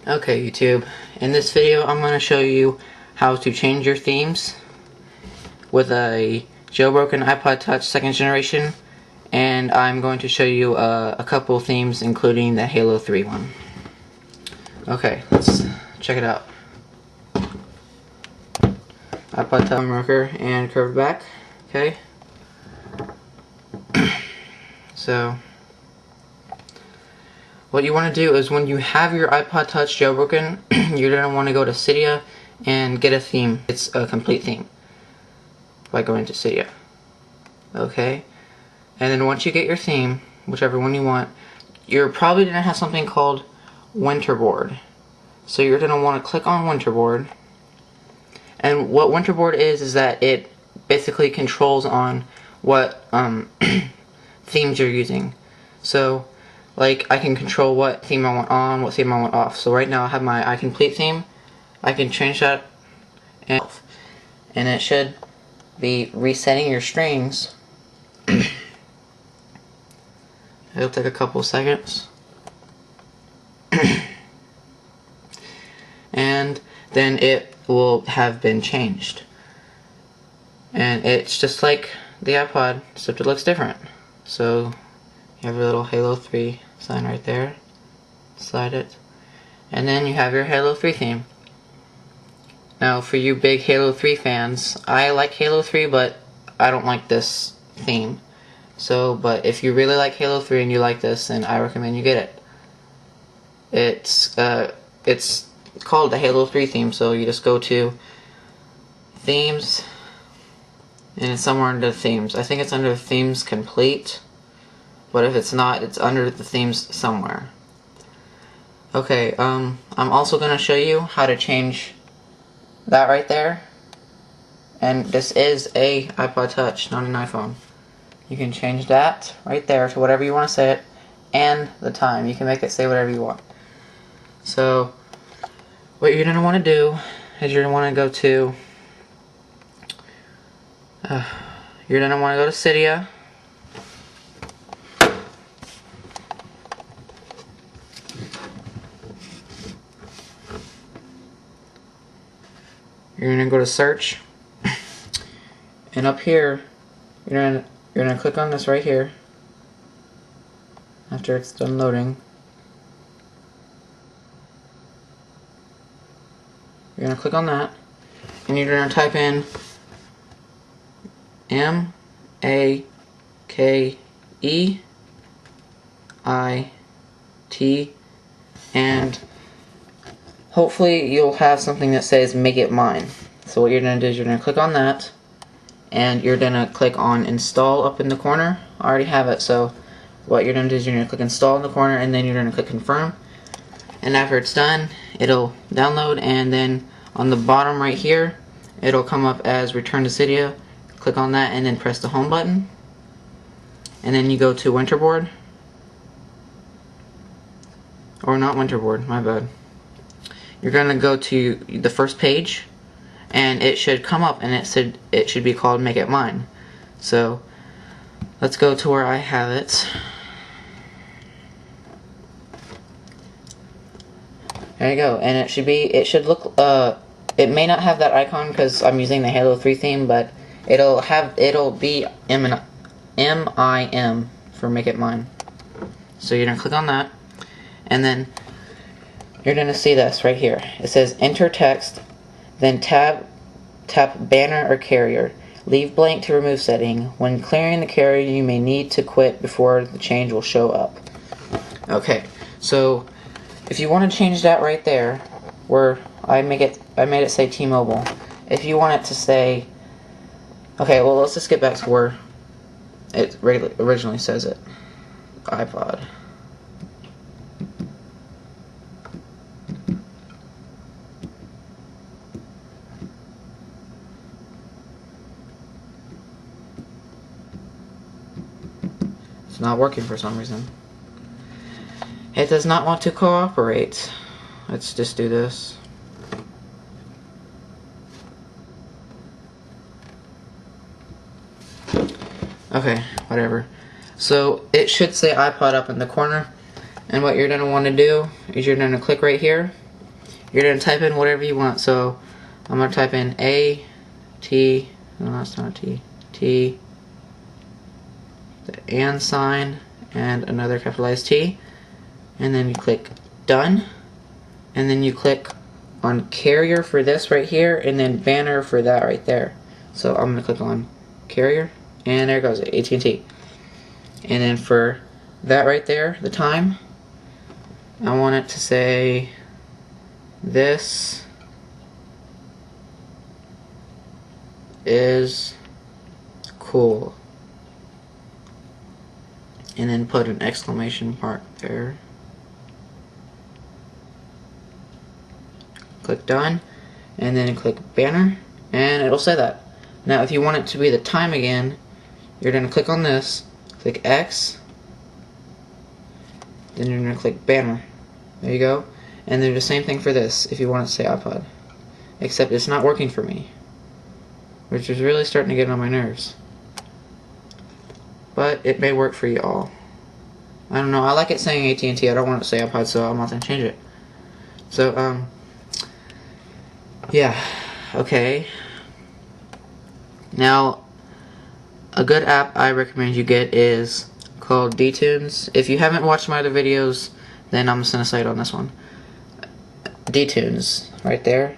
Okay, YouTube, in this video I'm going to show you how to change your themes with a jailbroken iPod Touch 2nd generation, and I'm going to show you a couple themes including the Halo 3 one. Okay, let's check it out. iPod Touch marker and curved back. Okay. So what you want to do is when you have your iPod Touch jailbroken, you're going to want to go to Cydia and get a theme. It's a complete theme by going to Cydia. Okay? And then once you get your theme, whichever one you want, you're probably going to have something called Winterboard. So you're going to want to click on Winterboard. And what Winterboard is that it basically controls on what themes you're using. So like, I can control what theme I want on, what theme I want off. So right now I have my iComplete theme. I can change that and it should be resetting your strings. It'll take a couple seconds. And then it will have been changed. And it's just like the iPod, except it looks different. So you have your little Halo 3 sign right there. Slide it. And then you have your Halo 3 theme. Now for you big Halo 3 fans, I like Halo 3 but I don't like this theme. So, but if you really like Halo 3 and you like this, then I recommend you get it. It's called the Halo 3 theme, so you just go to Themes, and it's somewhere under Themes. I think it's under Themes Complete. But if it's not, it's under the themes somewhere. Okay, I'm also going to show you how to change that right there. And this is a iPod Touch, not an iPhone. You can change that right there to whatever you want to say it, and the time. You can make it say whatever you want. So, what you're going to want to do is you're going to want to go to Cydia. You're gonna go to search, and up here, you're gonna click on this right here. After it's done loading, you're gonna click on that, and you're gonna type in MAKEIT, and hopefully you'll have something that says make it mine. So what you're going to do is you're going to click on that, and you're going to click on install up in the corner. I already have it, so what you're going to do is you're going to click install in the corner, and then you're going to click confirm. And after it's done, it'll download, and then on the bottom right here, it'll come up as return to Cydia. Click on that and then press the home button. And then you go to Winterboard. Or not Winterboard, my bad. You're going to go to the first page, and it should come up, and it should be called Make It Mine. So let's go to where I have it. There you go, and it should look. It may not have that icon because I'm using the Halo 3 theme, but it'll be MIM for Make It Mine. So you're gonna click on that, and then you're going to see this right here. It says enter text, then tap banner or carrier. Leave blank to remove setting. When clearing the carrier, you may need to quit before the change will show up. Okay, so if you want to change that right there, where I made it say T-Mobile. If you want it to say, okay, well let's just get back to where it originally says it. iPod. It's not working for some reason. It does not want to cooperate. Let's just do this. Okay, whatever. So it should say iPod up in the corner, and what you're going to want to do is you're going to click right here you're going to type in whatever you want. So I'm going to type in A, T, no that's not a T, T, the and sign, and another capitalized T, and then you click done, and then you click on carrier for this right here, and then banner for that right there. So I'm going to click on carrier, and there goes it, AT&T. And then for that right there, the time, I want it to say this is cool, and then put an exclamation mark there. Click done, and then click banner, and it'll say that. Now if you want it to be the time again, you're going to click on this, click X, then you're going to click banner. There you go. And then the same thing for this if you want it to say iPod, except it's not working for me, which is really starting to get on my nerves. But it may work for you all. I don't know, I like it saying AT&T, I don't want it to say iPod, so I'm not going to change it. So, yeah, okay. Now, a good app I recommend you get is called DTunes. If you haven't watched my other videos, then I'm just going to say it on this one. DTunes, right there.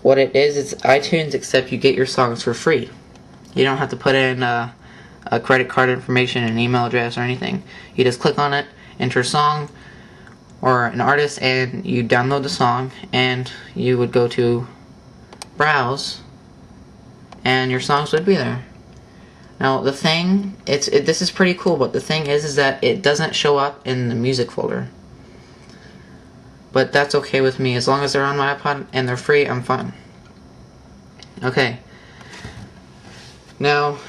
What it is, it's iTunes, except you get your songs for free. You don't have to put in a credit card information, an email address, or anything. You just click on it, enter a song or an artist, and you download the song, and you would go to browse, and your songs would be there. Now the thing, this is pretty cool, but the thing is that it doesn't show up in the music folder. But that's okay with me, as long as they're on my iPod and they're free, I'm fine. Okay. Now,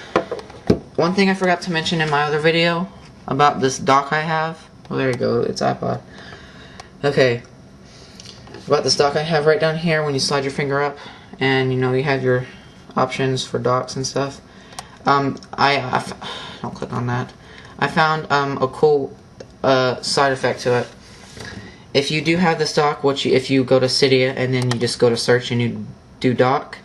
one thing I forgot to mention in my other video about this dock I have. Oh, there you go, it's iPod. Okay. About this dock I have right down here, when you slide your finger up, and you know you have your options for docks and stuff. Don't click on that. I found a cool side effect to it. If you do have this dock, if you go to Cydia and then you just go to search and you do dock,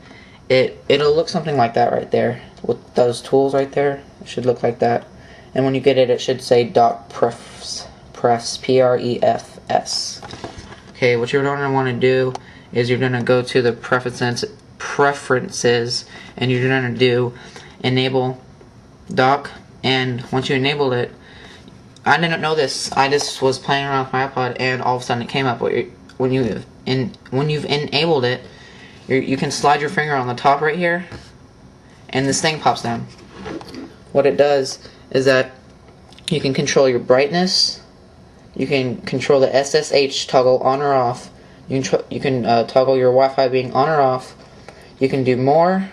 it'll look something like that right there with those tools right there. It should look like that. And when you get it, it should say dock prefs, Prefs. Okay, what you're going to want to do is you're going to go to the preferences, and you're going to do enable dock. And once you enable it, I didn't know this. I just was playing around with my iPod, and all of a sudden it came up. When you've enabled it, you can slide your finger on the top right here, and this thing pops down. What it does is that you can control your brightness. You can control the SSH toggle on or off. You can toggle your Wi-Fi being on or off. You can do more.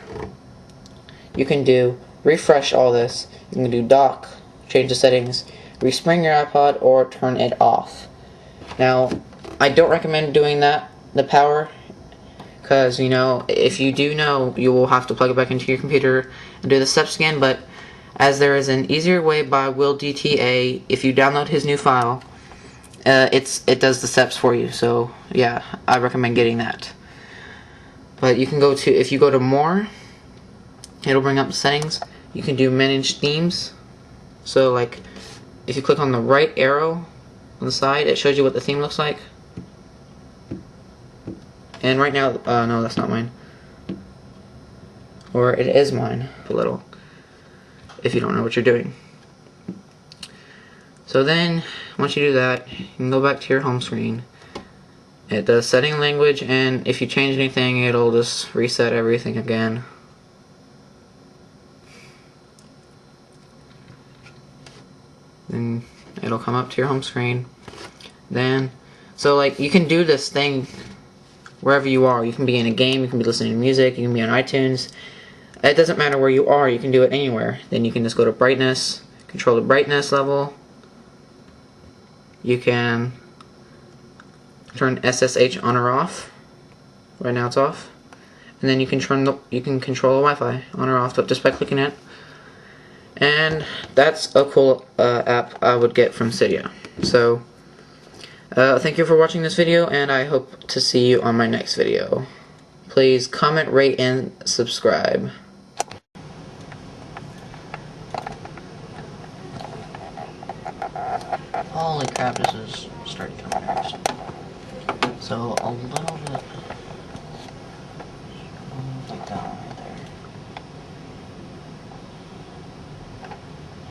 You can do refresh all this. You can do dock, change the settings, respring your iPod, or turn it off. Now, I don't recommend doing that, the power, because, you know, if you do know, you will have to plug it back into your computer and do the steps again, but as there is an easier way by Will DTA, if you download his new file, it does the steps for you. So yeah, I recommend getting that. But you can go to, if you go to more, it'll bring up the settings. You can do manage themes. So like, if you click on the right arrow on the side, it shows you what the theme looks like. And right now, no, that's not mine. Or it is mine, a little, if you don't know what you're doing. So then, once you do that, you can go back to your home screen. It does setting language, and if you change anything, it'll just reset everything again. Then it'll come up to your home screen. Then, so like, you can do this thing wherever you are. You can be in a game, you can be listening to music, you can be on iTunes. It doesn't matter where you are, you can do it anywhere. Then you can just go to brightness, control the brightness level. You can turn SSH on or off. Right now it's off. And then you can control the Wi-Fi on or off just by clicking it. And that's a cool app I would get from Cydia. So Thank you for watching this video, and I hope to see you on my next video. Please comment, rate, and subscribe. Holy crap, this is starting to come fast. So, a little bit...